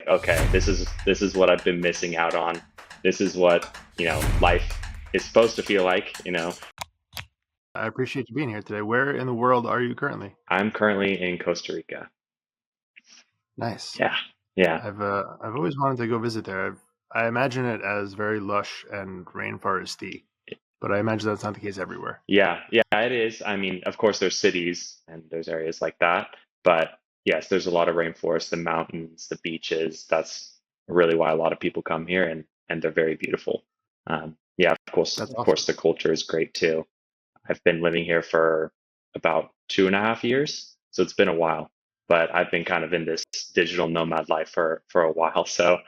okay, this is what I've been missing out on. This is what, life is supposed to feel like. I appreciate you being here today. Where in the world are you currently? I'm currently in Costa Rica. Nice. Yeah. Yeah. I've always wanted to go visit there. I imagine it as very lush and rainforesty, but I imagine that's not the case everywhere. Yeah, yeah, it is. I mean, of course, there's cities and there's areas like that, but yes, there's a lot of rainforest, the mountains, the beaches. That's really why a lot of people come here, and they're very beautiful. Yeah, of course, That's of awesome. course, the culture is great too. I've been living here for about 2.5 years, so it's been a while. But I've been kind of in this digital nomad life for a while. So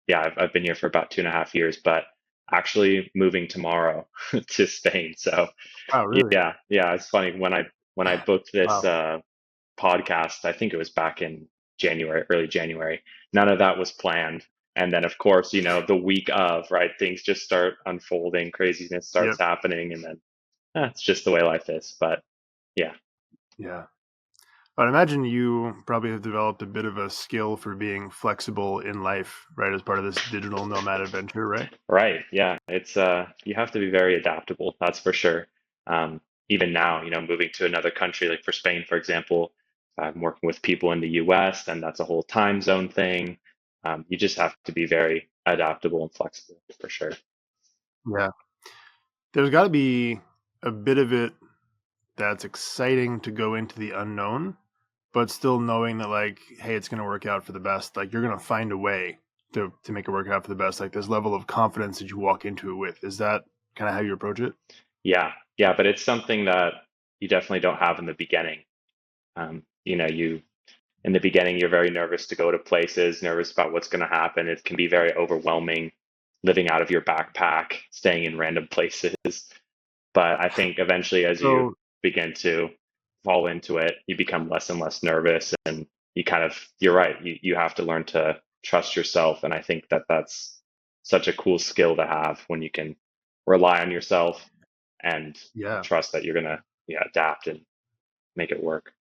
yeah, I've been here for about 2.5 years, but actually moving tomorrow to Spain. So Oh, really? yeah, it's funny when I booked this Wow. podcast. I think it was back in January, early January. None of that was planned. And then, of course, the week of, right, things just start unfolding, craziness starts Yep. happening, and then it's just the way life is. But yeah, Yeah. But I imagine you probably have developed a bit of a skill for being flexible in life, right, as part of this digital nomad adventure, right? right. Yeah, it's you have to be very adaptable, that's for sure. Um, Even now, moving to another country, like for Spain, for example, I'm working with people in the US, and that's a whole time zone thing. You just have to be very adaptable and flexible for sure. Yeah. There's got to be a bit of it that's exciting to go into the unknown, but still knowing that, like, hey, it's going to work out for the best. Like, you're going to find a way to make it work out for the best. Like, this level of confidence that you walk into it with. Is that kind of how you approach it? Yeah, yeah, but it's something that you definitely don't have in the beginning. You in the beginning, you're very nervous to go to places, nervous about what's going to happen. It can be very overwhelming living out of your backpack, staying in random places. But I think eventually, as you So, begin to fall into it, you become less and less nervous, and you're right. You have to learn to trust yourself. And I think that that's such a cool skill to have when you can rely on yourself and yeah, trust that you're going to, yeah, adapt and make it work.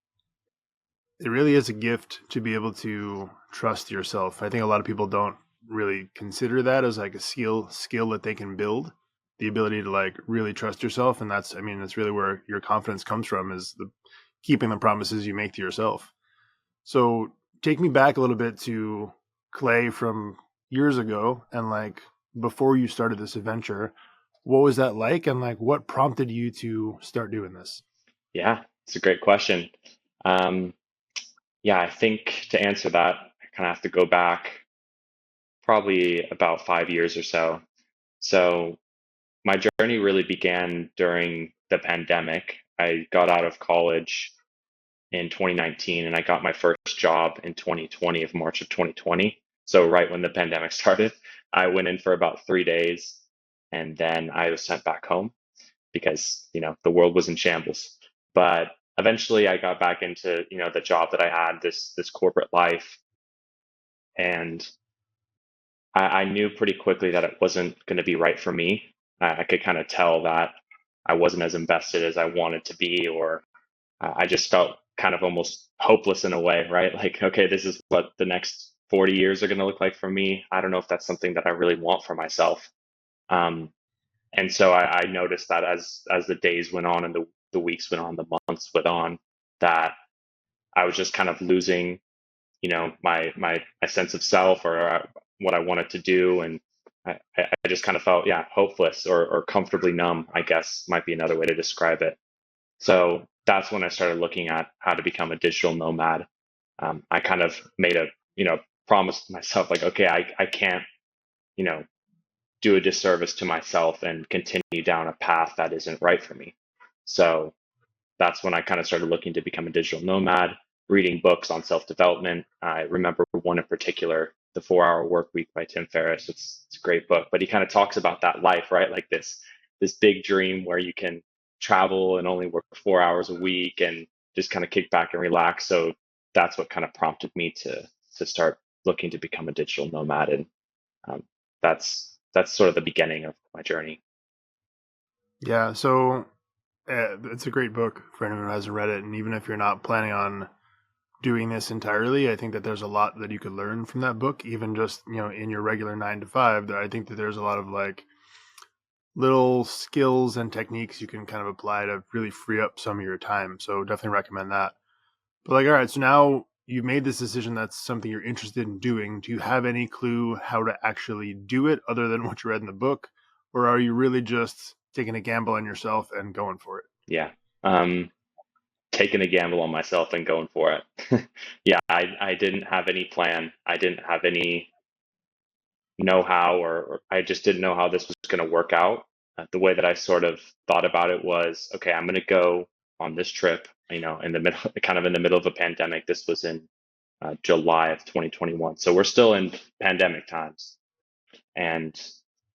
it really is a gift to be able to trust yourself. I think a lot of people don't really consider that as like a skill that they can build, the ability to like really trust yourself. And that's, I mean, that's really where your confidence comes from, is the keeping the promises you make to yourself. So take me back a little bit to Clay from years ago, and like before you started this adventure. What was that like, and like what prompted you to start doing this? Yeah, it's a great question. Um, yeah, I think to answer that, I kind of have to go back probably about 5 years or so. So my journey really began during the pandemic. I got out of college in 2019, and I got my first job in 2020, of March of 2020. So right when the pandemic started, I went in for about 3 days, and then I was sent back home because the world was in shambles. But eventually, I got back into the job that I had, this corporate life, and I knew pretty quickly that it wasn't going to be right for me. I could kind of tell that I wasn't as invested as I wanted to be, or I just felt kind of almost hopeless in a way, right? Like, okay, this is what the next 40 years are going to look like for me. I don't know if that's something that I really want for myself. Um, and so I noticed that as the days went on and the weeks went on, the months went on, that I was just kind of losing, my sense of self, or what I wanted to do, and I just kind of felt, yeah, hopeless, or comfortably numb, I guess might be another way to describe it. So that's when I started looking at how to become a digital nomad. I kind of made a promise to myself, like, okay, I can't you know do a disservice to myself and continue down a path that isn't right for me. So that's when I kind of started looking to become a digital nomad, reading books on self development. I remember one in particular, The 4 Hour Work Week by Tim Ferriss. It's a great book, but he kind of talks about that life, right? Like this big dream where you can travel and only work 4 hours a week and just kind of kick back and relax. So that's what kind of prompted me to start looking to become a digital nomad, and um, that's sort of the beginning of my journey. Yeah, so it's a great book for anyone who hasn't read it, and even if you're not planning on doing this entirely. I think that there's a lot that you could learn from that book, even just, in your regular 9 to 5. I think that there's a lot of like little skills and techniques you can kind of apply to really free up some of your time. So definitely recommend that. But like, all right, so now you've made this decision that's something you're interested in doing. Do you have any clue how to actually do it other than what you read in the book? Or are you really just taking a gamble on yourself and going for it? Yeah. Taking a gamble on myself and going for it. Yeah, I didn't have any plan. I didn't have any know-how, or I just didn't know how this was going to work out. The way that I sort of thought about it was, okay, I'm going to go on this trip, in the middle, kind of in the middle of a pandemic. This was in July of 2021. So we're still in pandemic times. And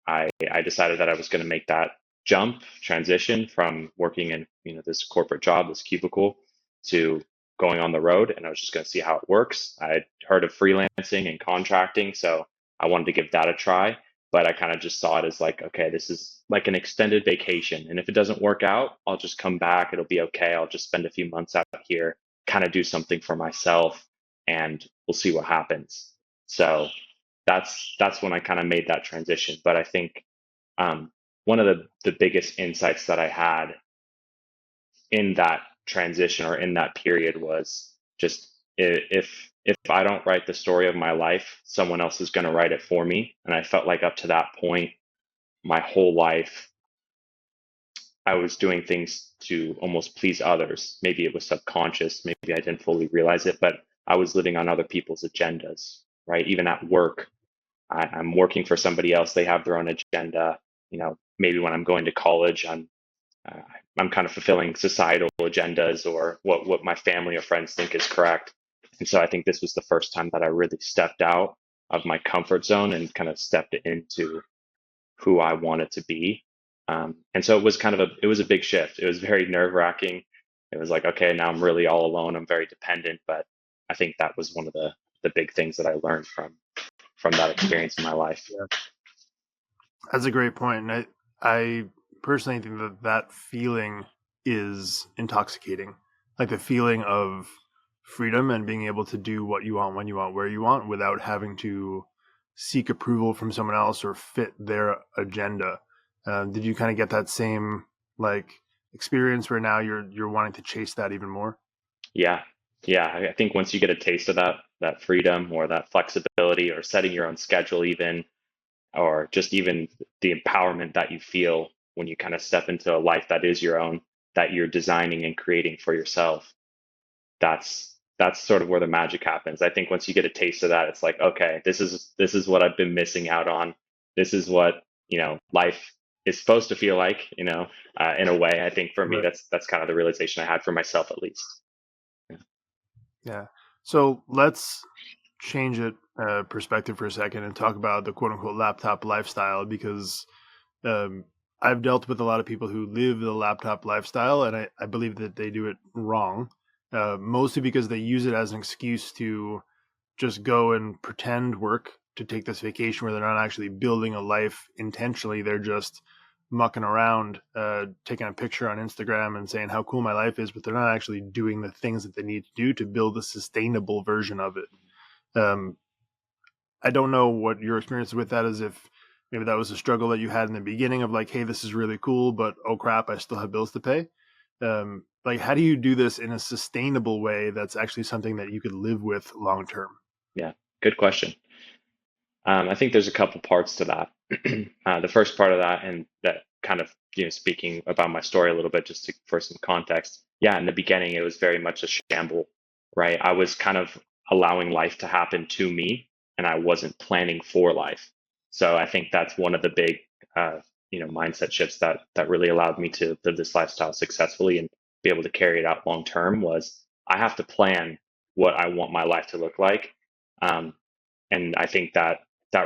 I decided that I was going to make that jump transition from working in this corporate job, this cubicle, to going on the road, and I was just going to see how it works. I had heard of freelancing and contracting, so I wanted to give that a try. But I kind of just saw it as like, okay, this is like an extended vacation, and if it doesn't work out, I'll just come back. It'll be okay. I'll just spend a few months out here, kind of do something for myself, and we'll see what happens. So that's when I kind of made that transition. But I think one of the biggest insights that I had in that transition or in that period was just, if I don't write the story of my life, someone else is going to write it for me. And I felt like up to that point, my whole life, I was doing things to almost please others. Maybe it was subconscious, maybe I didn't fully realize it, but I was living on other people's agendas, right? Even at work, I'm working for somebody else. They have their own agenda. Maybe when I'm going to college, uh, I'm kind of fulfilling societal agendas or what my family or friends think is correct. And so I think this was the first time that I really stepped out of my comfort zone and kind of stepped into who I wanted to be. And so it was a big shift. It was very nerve wracking. It was like, okay, now I'm really all alone. I'm very dependent, but I think that was one of the big things that I learned from that experience in my life. Yeah. That's a great point. And I personally think that feeling is intoxicating. Like the feeling of freedom and being able to do what you want, when you want, where you want, without having to seek approval from someone else or fit their agenda. Did you kind of get that same like experience where now you're wanting to chase that even more? Yeah. Yeah. I think once you get a taste of that freedom or that flexibility or setting your own schedule even, or just even the empowerment that you feel when you kind of step into a life that is your own, that you're designing and creating for yourself, that's sort of where the magic happens. I think once you get a taste of that, it's like, okay, this is what I've been missing out on. This is what, life is supposed to feel like, in a way. I think for me, Right. that's kind of the realization I had for myself, at least. Yeah. So let's change it perspective for a second and talk about the quote unquote laptop lifestyle, because um, I've dealt with a lot of people who live the laptop lifestyle, and I believe that they do it wrong, mostly because they use it as an excuse to just go and pretend work to take this vacation where they're not actually building a life intentionally. They're just mucking around, taking a picture on Instagram and saying how cool my life is, but they're not actually doing the things that they need to do to build a sustainable version of it. Um, I don't know what your experience with that is, if maybe that was a struggle that you had in the beginning of like, hey, this is really cool, but oh crap, I still have bills to pay. Like, how do you do this in a sustainable way that's actually something that you could live with long term? Yeah, good question. I think there's a couple parts to that. The first part of that, and that kind of, speaking about my story a little bit, just for some context. Yeah, in the beginning, it was very much a shamble, right? I was kind of allowing life to happen to me, and I wasn't planning for life. So I think that's one of the big, mindset shifts that really allowed me to live this lifestyle successfully and be able to carry it out long term. Was I have to plan what I want my life to look like. Um, and I think that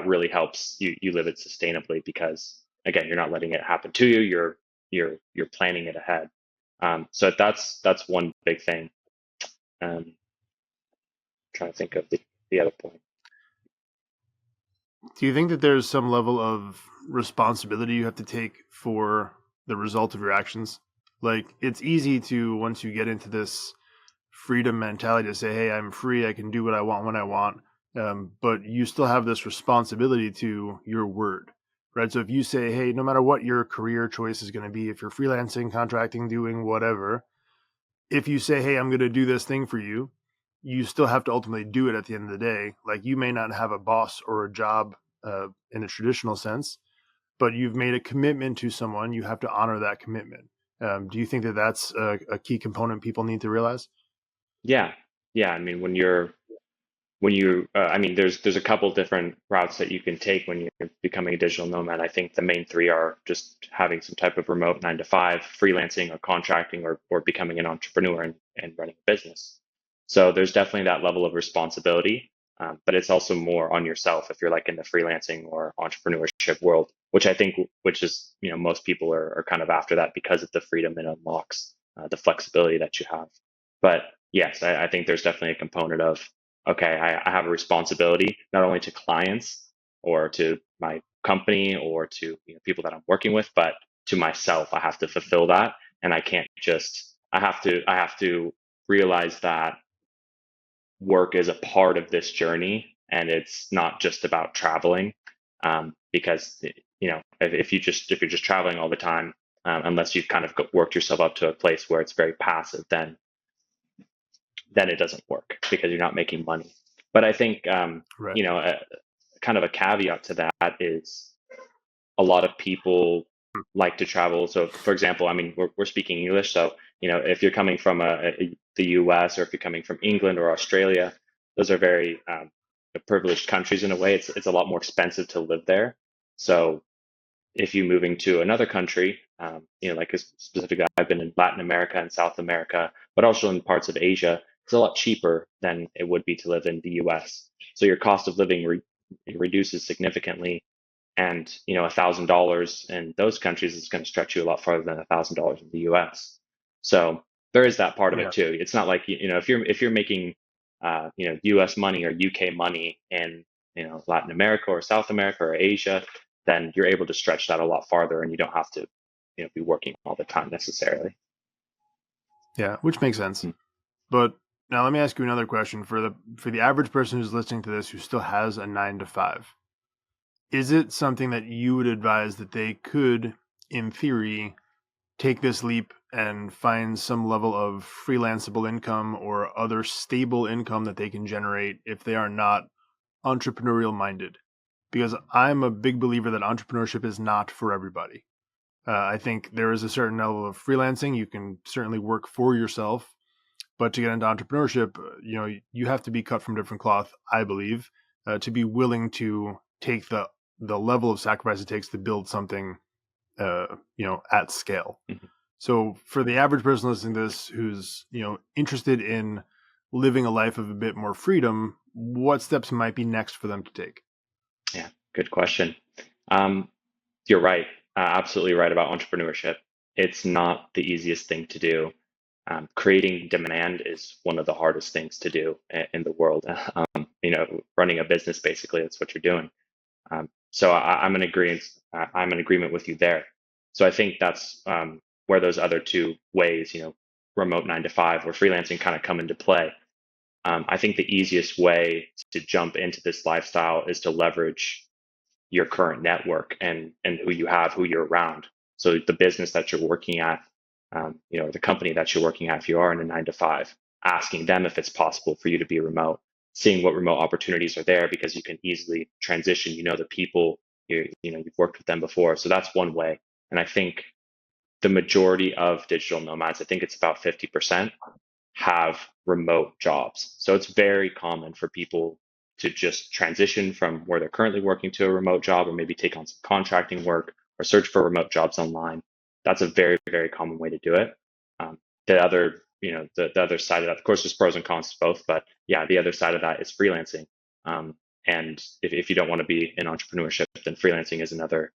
really helps you live it sustainably, because again, you're not letting it happen to you. You're planning it ahead. So that's one big thing. Trying to think of the other point. Do you think that there's some level of responsibility you have to take for the result of your actions? Like, it's easy to, once you get into this freedom mentality to say, hey, I'm free, I can do what I want when I want. But you still have this responsibility to your word, right? So if you say, hey, no matter what your career choice is going to be, if you're freelancing, contracting, doing whatever, if you say, hey, I'm going to do this thing for you, you still have to ultimately do it at the end of the day. Like, you may not have a boss or a job in a traditional sense, but you've made a commitment to someone. You have to honor that commitment. Do you think that that's a key component people need to realize? Yeah, yeah. I mean, I mean, there's a couple different routes that you can take when you're becoming a digital nomad. I think the main three are just having some type of remote 9 to 5, freelancing or contracting, or becoming an entrepreneur and running a business. So there's definitely that level of responsibility, but it's also more on yourself if you're like in the freelancing or entrepreneurship world, which I think, which is, most people are kind of after that because of the freedom it unlocks, the flexibility that you have. But yes, I think there's definitely a component of, okay, I have a responsibility not only to clients or to my company or to, people that I'm working with, but to myself. I have to fulfill that, and I can't just. I have to realize that work is a part of this journey, and it's not just about traveling. Because if you're just traveling all the time, unless you've kind of worked yourself up to a place where it's very passive, then it doesn't work because you're not making money. But I think, Right. kind of a caveat to that is a lot of people like to travel. So, for example, I mean, we're speaking English, so if you're coming from the U.S. or if you're coming from England or Australia, those are very privileged countries in a way. It's a lot more expensive to live there. So if you're moving to another country, like specifically, I've been in Latin America and South America, but also in parts of Asia, it's a lot cheaper than it would be to live in the US. So your cost of living reduces significantly. And, $1,000 in those countries is going to stretch you a lot farther than $1,000 in the US. So there is that part of Yeah. it too. It's not like, if you're making, US money or UK money in, Latin America or South America or Asia, then you're able to stretch that a lot farther and you don't have to, be working all the time necessarily. Yeah, which makes sense. But now let me ask you another question for the average person who's listening to this who still has a 9 to 5. Is it something that you would advise that they could, in theory, take this leap and find some level of freelanceable income or other stable income that they can generate if they are not entrepreneurial minded? Because I'm a big believer that entrepreneurship is not for everybody. I think there is a certain level of freelancing. You can certainly work for yourself, but to get into entrepreneurship, you have to be cut from different cloth, I believe, to be willing to take the level of sacrifice it takes to build something, at scale. Mhm. So for the average person listening to this who's, interested in living a life of a bit more freedom, what steps might be next for them to take? Yeah, good question. Um, you're right, absolutely right about entrepreneurship. It's not the easiest thing to do. Creating demand is one of the hardest things to do in the world. Running a business, basically, that's what you're doing. So I'm in agreement. I'm in agreement with you there. So I think that's where those other two ways, remote 9 to 5 or freelancing, kind of come into play. I think the easiest way to jump into this lifestyle is to leverage your current network and who you have, who you're around. So the business that you're working at, the company that you're working at, if you are in a 9 to 5, asking them if it's possible for you to be remote, seeing what remote opportunities are there because you can easily transition. The people, you've worked with them before. So that's one way. And I think the majority of digital nomads, I think it's about 50%, have remote jobs. So it's very common for people to just transition from where they're currently working to a remote job, or maybe take on some contracting work or search for remote jobs online. That's a very, very common way to do it. The other, the other side of that, of course, there's pros and cons to both, but yeah, the other side of that is freelancing. And if you don't want to be in entrepreneurship, then freelancing is another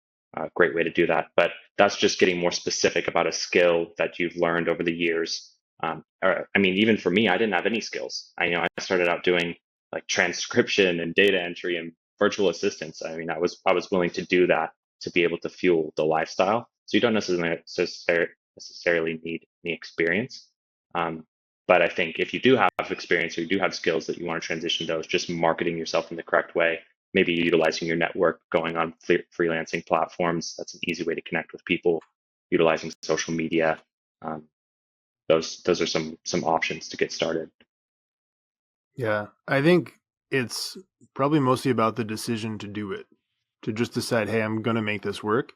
great way to do that. But that's just getting more specific about a skill that you've learned over the years. Or, I mean, even for me, I didn't have any skills. I started out doing like transcription and data entry and virtual assistants. I mean, I was willing to do that to be able to fuel the lifestyle. So you don't necessarily need any experience. Um, But I think if you do have experience or you do have skills that you want to transition those, just marketing yourself in the correct way, maybe utilizing your network, going on freelancing platforms. That's an easy way to connect with people. Utilizing social media. Um, those are some options to get started. Yeah, I think it's probably mostly about the decision to do it, to just decide, hey, I'm going to make this work.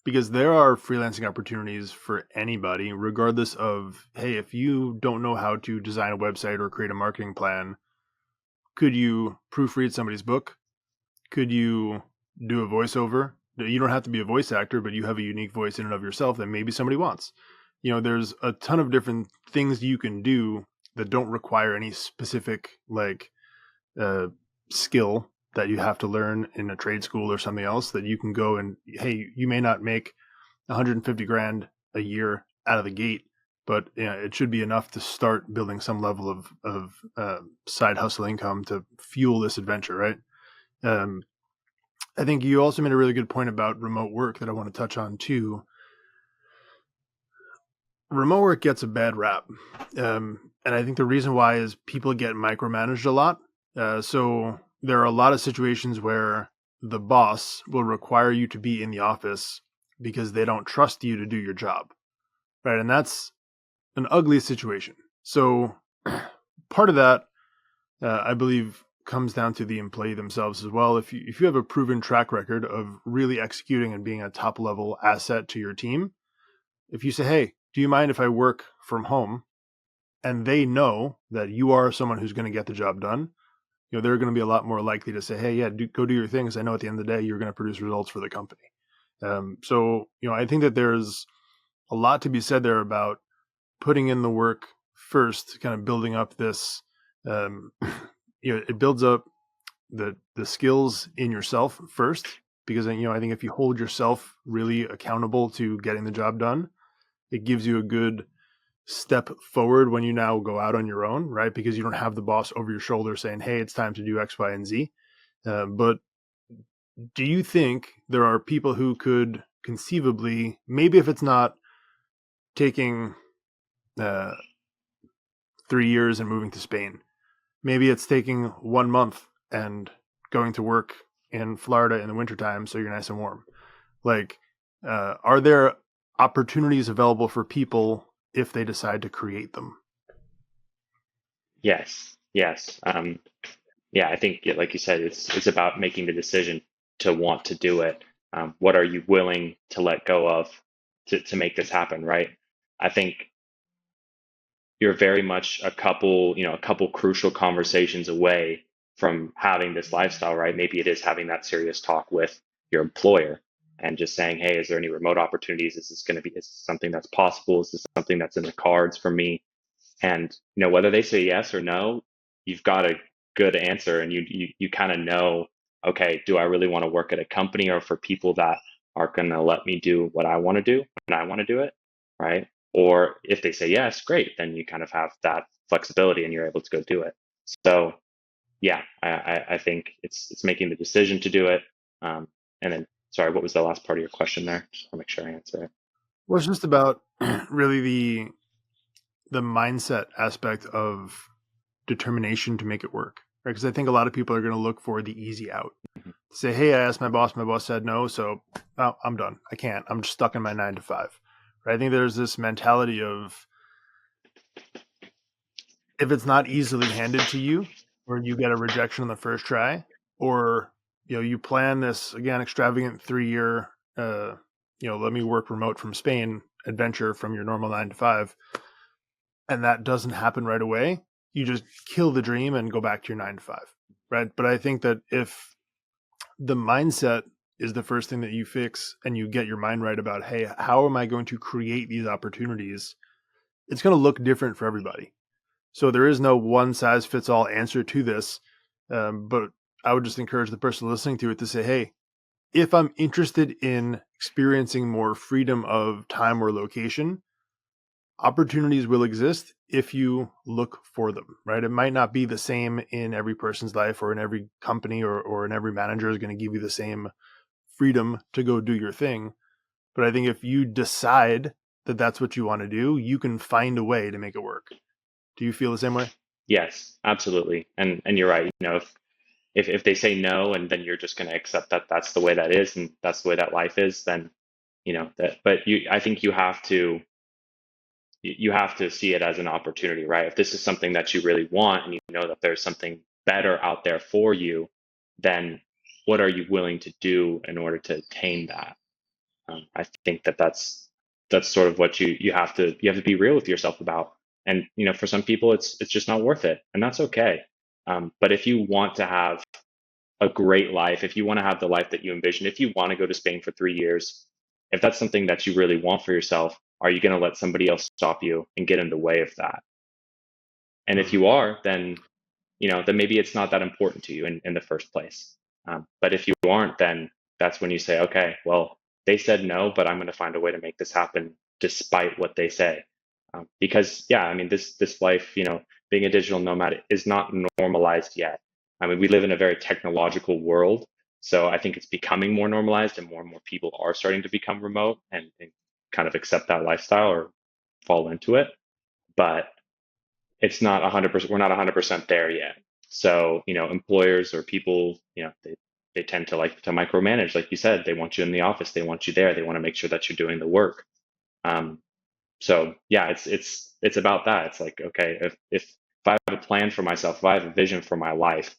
Because there are freelancing opportunities for anybody, regardless of, hey, if you don't know how to design a website or create a marketing plan, could you proofread somebody's book? Could you do a voiceover? You don't have to be a voice actor, but you have a unique voice in and of yourself that maybe somebody wants. There's a ton of different things you can do that don't require any specific uh, skill that you have to learn in a trade school or something else, that you can go and, hey, you may not make 150 grand a year out of the gate, but it should be enough to start building some level of side hustle income to fuel this adventure, right? Um, I think you also made a really good point about remote work that I want to touch on too. Remote work gets a bad rap. And I think the reason why is people get micromanaged a lot. So there are a lot of situations where the boss will require you to be in the office because they don't trust you to do your job. Right. And that's an ugly situation. So part of that, I believe, comes down to the employee themselves as well. If you have a proven track record of really executing and being a top level asset to your team, if you say, hey, do you mind if I work from home? And they know that you are someone who's going to get the job done, they're going to be a lot more likely to say, hey, yeah, go do your thing, because I know at the end of the day, you're going to produce results for the company. I think that there's a lot to be said there about putting in the work first, kind of building up this, um, it builds up the skills in yourself first, because, I think if you hold yourself really accountable to getting the job done, it gives you a good step forward when you now go out on your own, right? Because you don't have the boss over your shoulder saying, hey, it's time to do X, Y, and Z. But do you think there are people who could conceivably, maybe if it's not taking uh, 3 years and moving to Spain, maybe it's taking 1 month and going to work in Florida in the wintertime so you're nice and warm. Are there opportunities available for people if they decide to create them? Yes. Yeah, I think, like you said, it's about making the decision to want to do it. What are you willing to let go of to make this happen, right? I think you're very much a couple crucial conversations away from having this lifestyle, right? Maybe it is having that serious talk with your employer and just saying, hey, is there any remote opportunities? Is this something that's possible? Is this something that's in the cards for me? And whether they say yes or no, you've got a good answer, and you kind of know, okay, do I really want to work at a company or for people that are going to let me do what I want to do when I want to do it, right? Or if they say yes, great, then you kind of have that flexibility and you're able to go do it. So yeah, I think it's making the decision to do it. And then, sorry, what was the last part of your question there? Just want to make sure I answer it. Well, it's just about really the mindset aspect of determination to make it work, right? Because I think a lot of people are going to look for the easy out. Mhm. Say, hey, I asked my boss said no, so I'm done. I can't. I'm just stuck in my 9 to 5. Right? I think there's this mentality of, if it's not easily handed to you, or you get a rejection on the first try, or you plan this again extravagant 3 year, let me work remote from Spain adventure from your normal 9 to 5, and that doesn't happen right away, you just kill the dream and go back to your 9 to 5, right? But I think that if the mindset is the first thing that you fix, and you get your mind right about, hey, how am I going to create these opportunities? It's going to look different for everybody. So there is no one size fits all answer to this. But I would just encourage the person listening to it to say, hey, if I'm interested in experiencing more freedom of time or location, opportunities will exist if you look for them, right? It might not be the same in every person's life or in every company, or in every manager is going to give you the same freedom to go do your thing. But I think if you decide that that's what you want to do, you can find a way to make it work. Do you feel the same way? Yes, absolutely. And you're right. If they say no, and then you're just going to accept that that's the way that is, and that's the way that life is, then that. But I think you have to see it as an opportunity, right? If this is something that you really want, and you know that there's something better out there for you, then what are you willing to do in order to attain that? I think that's sort of what you have to be real with yourself about. And for some people, it's just not worth it, and that's okay. But if you want to have a great life, if you want to have the life that you envision, if you want to go to Spain for 3 years, if that's something that you really want for yourself, are you going to let somebody else stop you and get in the way of that? And if Mm. you are, then maybe it's not that important to you in the first place. But if you aren't, then that's when you say, okay, well, they said no, but I'm going to find a way to make this happen despite what they say. Because yeah, I mean, this life, being a digital nomad is not normalized yet. I mean, we live in a very technological world, so I think it's becoming more normalized, and more people are starting to become remote and kind of accept that lifestyle or fall into it. But it's not 100%. We're not 100% there yet. So, employers or people, they tend to like to micromanage. Like you said, they want you in the office. They want you there. They want to make sure that you're doing the work. Um, so yeah, it's about that. It's like, okay, if I have a plan for myself, if I have a vision for my life,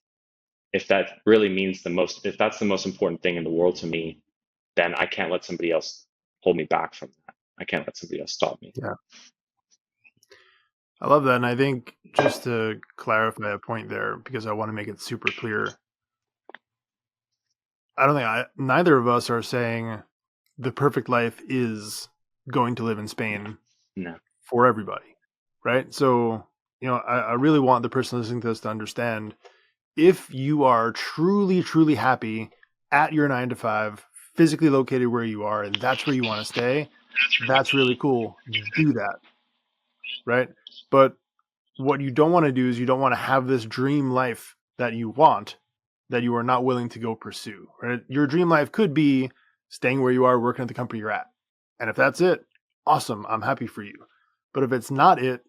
if that really means if that's the most important thing in the world to me, then I can't let somebody else hold me back from that. I can't let somebody else stop me. Yeah, I love that. And I think just to clarify a point there, because I want to make it super clear, I don't think neither of us are saying the perfect life is going to live in No, Spain no. for everybody, right? So, I really want the person listening to this to understand, if you are truly, truly happy at your 9 to 5, physically located where you are, and that's where you want to stay, that's really cool. Do that, right? But what you don't want to do is you don't want to have this dream life that you want that you are not willing to go pursue, right? Your dream life could be staying where you are, working at the company you're at. And if that's it, awesome. I'm happy for you. But if it's not it,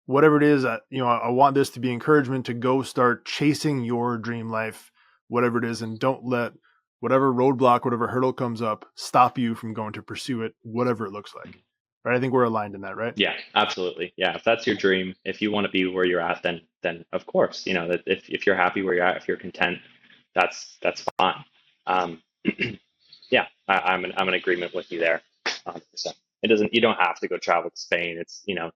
whatever it is, I want this to be encouragement to go start chasing your dream life, whatever it is, and don't let whatever roadblock, whatever hurdle comes up stop you from going to pursue it, whatever it looks like. Right? I think we're aligned in that, right? Yeah, absolutely. Yeah, if that's your dream, if you want to be where you're at, then of course, that if you're happy where you're at, if you're content, that's fine. Um, yeah, I'm in agreement with you there, 100%. You don't have to go travel to Spain.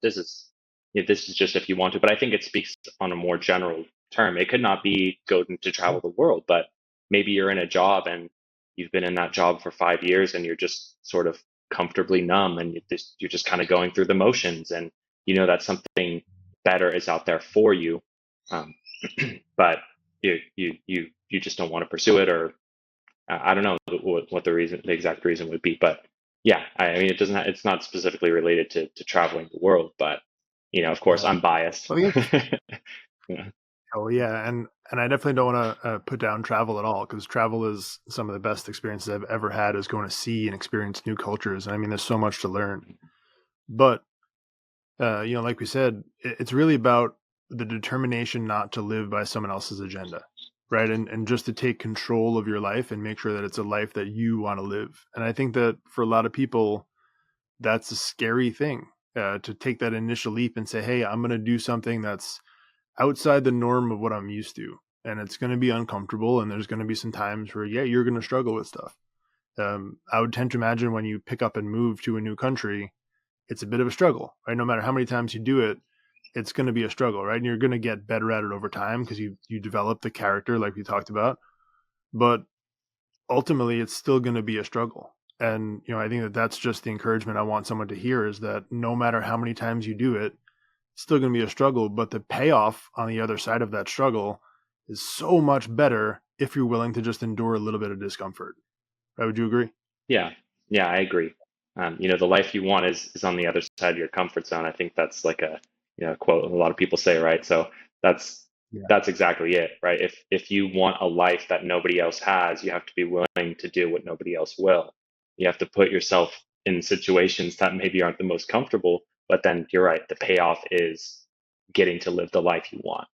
This is just if you want to, but I think it speaks on a more general term. It could not be go to travel the world, but maybe you're in a job and you've been in that job for 5 years and you're just sort of comfortably numb, and you're just kind of going through the motions, and you know that something better is out there for you, um, but you just don't want to pursue it, or I don't know what the exact reason would be, but yeah, I mean, it's not specifically related to traveling the world, but of course, Yeah. I'm biased. I think it's Yeah. Oh yeah, and I definitely don't want to put down travel at all, because travel is some of the best experiences I've ever had, is going to see and experience new cultures. And I mean, there's so much to learn. But like we said, it's really about the determination not to live by someone else's agenda, right? And just to take control of your life and make sure that it's a life that you want to live. And I think that for a lot of people, that's a scary thing, to take that initial leap and say, "Hey, I'm going to do something that's outside the norm of what I'm used to." And it's going to be uncomfortable. And there's going to be some times where, yeah, you're going to struggle with stuff. I would tend to imagine when you pick up and move to a new country, it's a bit of a struggle, right? No matter how many times you do it, it's going to be a struggle, right? And you're going to get better at it over time because you develop the character like we talked about. But ultimately, it's still going to be a struggle. And, I think that that's just the encouragement I want someone to hear, is that no matter how many times you do it, it's still going to be a struggle, but the payoff on the other side of that struggle is so much better if you're willing to just endure a little bit of discomfort. Right? Would you agree? Yeah, yeah, I agree. The life you want is on the other side of your comfort zone. I think that's like a quote a lot of people say, right? So that's Yeah. that's exactly it, right? If you want a life that nobody else has, you have to be willing to do what nobody else will. You have to put yourself in situations that maybe aren't the most comfortable, but then you're right, the payoff is getting to live the life you want.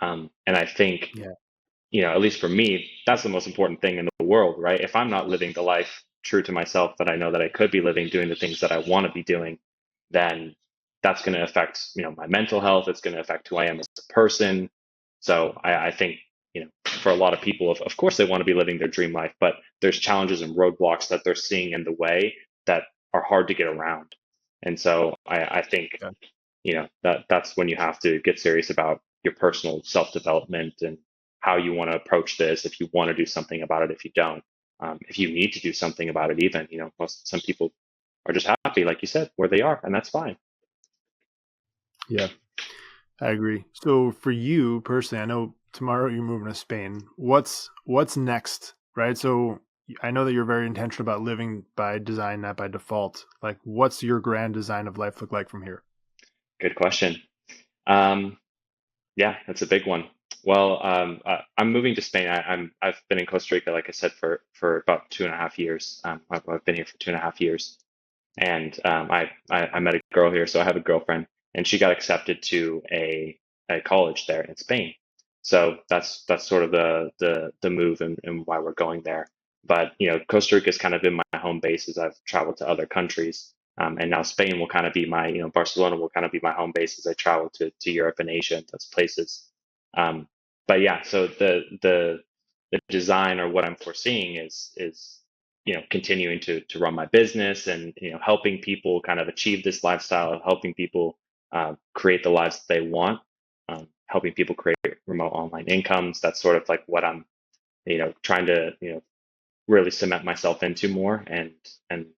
And I think, Yeah. at least for me, that's the most important thing in the world, right? If I'm not living the life true to myself that I know that I could be living, doing the things that I want to be doing, then that's going to affect, my mental health. It's going to affect who I am as a person. So I think, for a lot of people, of course, they want to be living their dream life, but there's challenges and roadblocks that they're seeing in the way that are hard to get around. And so I think, Yeah. that's when you have to get serious about your personal self-development and how you want to approach this, if you want to do something about it, if you don't, if you need to do something about it, even, some people are just happy, like you said, where they are, and that's fine. Yeah. I agree. So for you personally, I know tomorrow you're moving to Spain. What's next, right? So I know that you're very intentional about living by design, not by default. Like, what's your grand design of life look like from here? Good question. Um, yeah, that's a big one. Well, I'm moving to Spain. I've been in Costa Rica, like I said, for about 2.5 years. I've been here for 2.5 years, and I met a girl here, so I have a girlfriend, and she got accepted to a college there in Spain. So that's sort of the move, and why we're going there. But Costa Rica has kind of been my home base as I've traveled to other countries, and now Spain will kind of be my, Barcelona will kind of be my home base as I travel to Europe and Asia and those places. Um, but yeah, so the design, or what I'm foreseeing, is continuing to run my business, and helping people kind of achieve this lifestyle of helping people create the lives that they want, helping people create remote online incomes. That's sort of like what I'm trying to really cement myself into more, and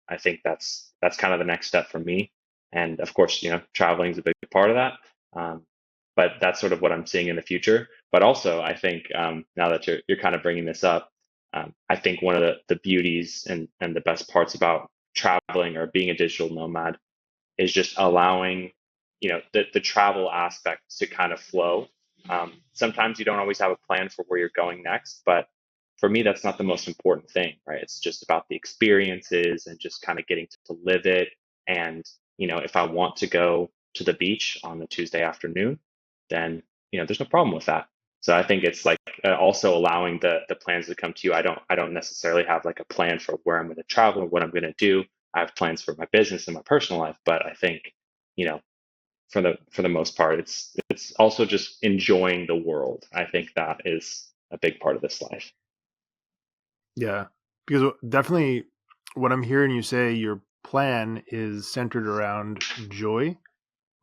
I think that's kind of the next step for me. And of course, traveling is a big part of that. um, but that's sort of what I'm seeing in the future. But also, I think, now that you're kind of bringing this up, I think one of the beauties and the best parts about traveling or being a digital nomad is just allowing, the travel aspect to kind of flow. Sometimes you don't always have a plan for where you're going next, but for me, that's not the most important thing, right? It's just about the experiences and just kind of getting to live it. And if I want to go to the beach on a Tuesday afternoon, then there's no problem with that. So I think it's like, also allowing the plans to come to you. I don't necessarily have like a plan for where I'm going to travel or what I'm going to do. I have plans for my business and my personal life, but I think, you know, for the most part, it's also just enjoying the world. I think that is a big part of this life. Yeah. Because definitely what I'm hearing you say, your plan is centered around joy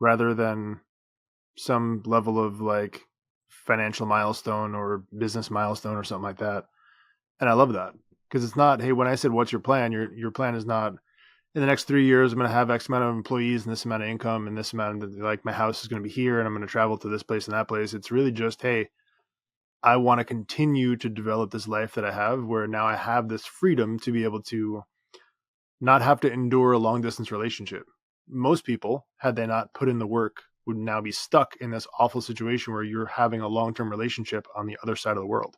rather than some level of like financial milestone or business milestone or something like that. And I love that because it's not, hey, when I said what's your plan, your plan is not in the next 3 years I'm going to have X amount of employees and this amount of income and this amount of, like, my house is going to be here and I'm going to travel to this place and that place. It's really just, hey, I want to continue to develop this life that I have, where now I have this freedom to be able to not have to endure a long distance relationship. Most people, had they not put in the work, would now be stuck in this awful situation where you're having a long term relationship on the other side of the world.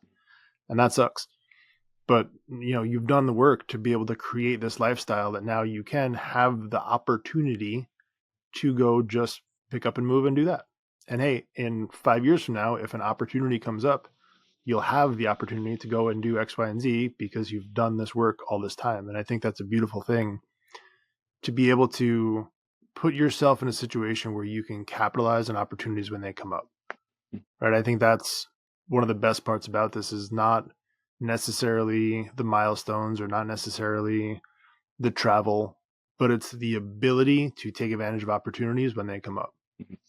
And that sucks. But you've done the work to be able to create this lifestyle that now you can have the opportunity to go just pick up and move and do that. And hey, in 5 years from now, if an opportunity comes up, you'll have the opportunity to go and do X, Y, and Z because you've done this work all this time. And I think that's a beautiful thing, to be able to put yourself in a situation where you can capitalize on opportunities when they come up. Right? I think that's one of the best parts about this, is not necessarily the milestones or not necessarily the travel, but it's the ability to take advantage of opportunities when they come up. Mhm.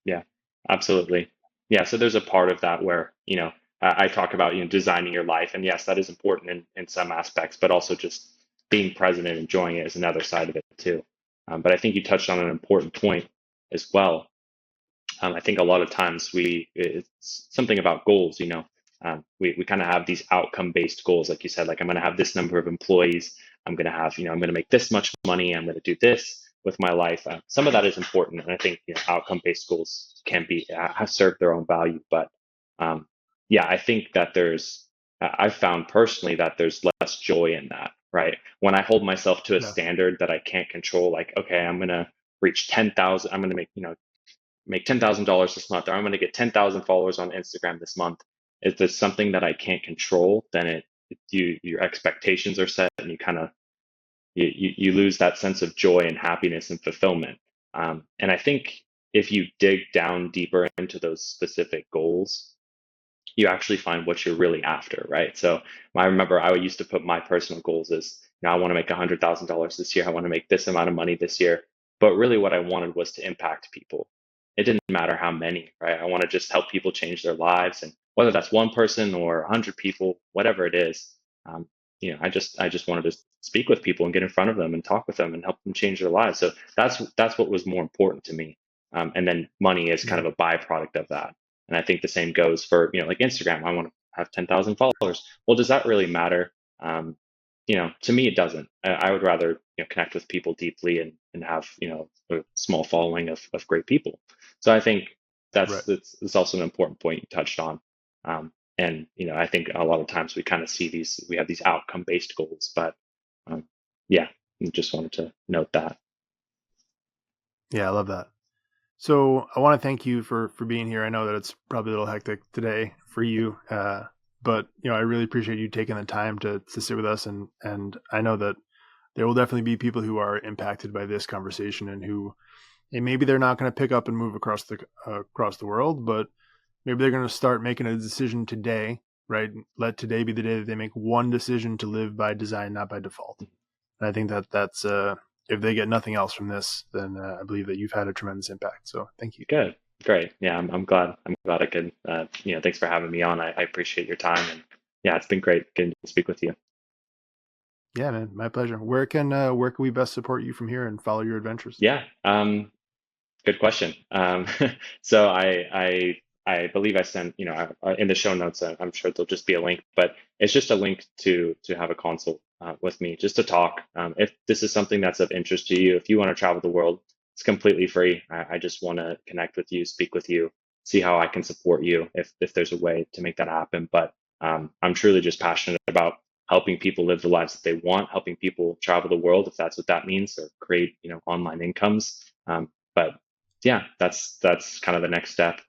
Yeah, absolutely. Yeah, so there's a part of that where, I talk about, designing your life. And yes, that is important in some aspects, but also just being present and enjoying it is another side of it too. But I think you touched on an important point as well. I think a lot of times it's something about goals. We kind of have these outcome based goals, like you said, like I'm going to have this number of employees. I'm going to have, I'm going to make this much money. I'm going to do this with my life. Some of that is important. And I think, outcome based goals can be, have served their own value. But um, yeah, I think that I've found personally that there's less joy in that, right? When I hold myself to a Yeah. standard that I can't control, like, okay, I'm going to reach 10,000, I'm going to make, make $10,000 this month, or I'm going to get 10,000 followers on Instagram this month. If there's something that I can't control, then your expectations are set, and you lose that sense of joy and happiness and fulfillment. And I think if you dig down deeper into those specific goals, you actually find what you're really after, right? So I remember I used to put my personal goals as, I want to make $100,000 this year. I want to make this amount of money this year. But really what I wanted was to impact people. It didn't matter how many, right? I want to just help people change their lives. And whether that's one person or 100 people, whatever it is, um, I just wanted to speak with people and get in front of them and talk with them and help them change their lives. So that's what was more important to me. And then money is kind of a byproduct of that. And I think the same goes for, like Instagram. I want to have 10,000 followers. Well, does that really matter? To me, it doesn't. I would rather, connect with people deeply and have, a small following of great people. So I think Right. that's also an important point you touched on. And, I think a lot of times we kind of we have these outcome-based goals, but yeah, I just wanted to note that. Yeah, I love that. So I want to thank you for being here. I know that it's probably a little hectic today for you, but I really appreciate you taking the time to sit with us, and I know that there will definitely be people who are impacted by this conversation and who, and maybe they're not going to pick up and move across the world, but maybe they're going to start making a decision today, right? Let today be the day that they make one decision to live by design, not by default. And I think that's if they get nothing else from this, then I believe that you've had a tremendous impact. So thank you. Good. Great. Yeah, I'm glad. I'm glad I could, thanks for having me on. I appreciate your time. And yeah, it's been great getting to speak with you. Yeah, man, my pleasure. Where can we best support you from here and follow your adventures? Yeah. Good question. So I believe I sent, in the show notes, I'm sure there'll just be a link, but it's just a link to have a consult with me, just to talk. If this is something that's of interest to you, if you want to travel the world, it's completely free. I just want to connect with you, speak with you, see how I can support you if there's a way to make that happen. But I'm truly just passionate about helping people live the lives that they want, helping people travel the world, if that's what that means, or create, online incomes. But yeah, that's kind of the next step.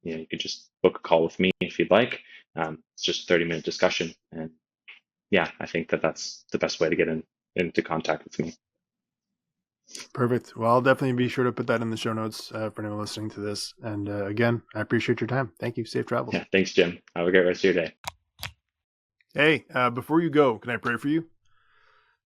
You could just book a call with me if you'd like. It's just a 30-minute discussion, and yeah, I think that's the best way to get into contact with me. Perfect. Well, I'll definitely be sure to put that in the show notes for anyone listening to this. And again, I appreciate your time. Thank you. Safe travels. Yeah, thanks, Jim. Have a great rest of your day. Hey, before you go, can I pray for you?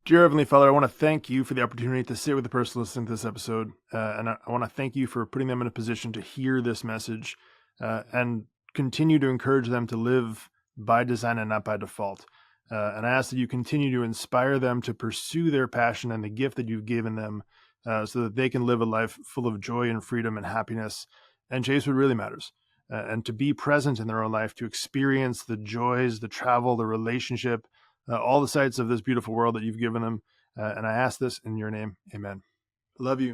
Dear Heavenly Father, I want to thank you for the opportunity to sit with the person listening to this episode. And I want to thank you for putting them in a position to hear this message and continue to encourage them to live by design and not by default. And I ask that you continue to inspire them to pursue their passion and the gift that you've given them so that they can live a life full of joy and freedom and happiness and chase what really matters. And to be present in their own life, to experience the joys, the travel, the relationship, all the sights of this beautiful world that you've given them. And I ask this in your name. Amen. Love you.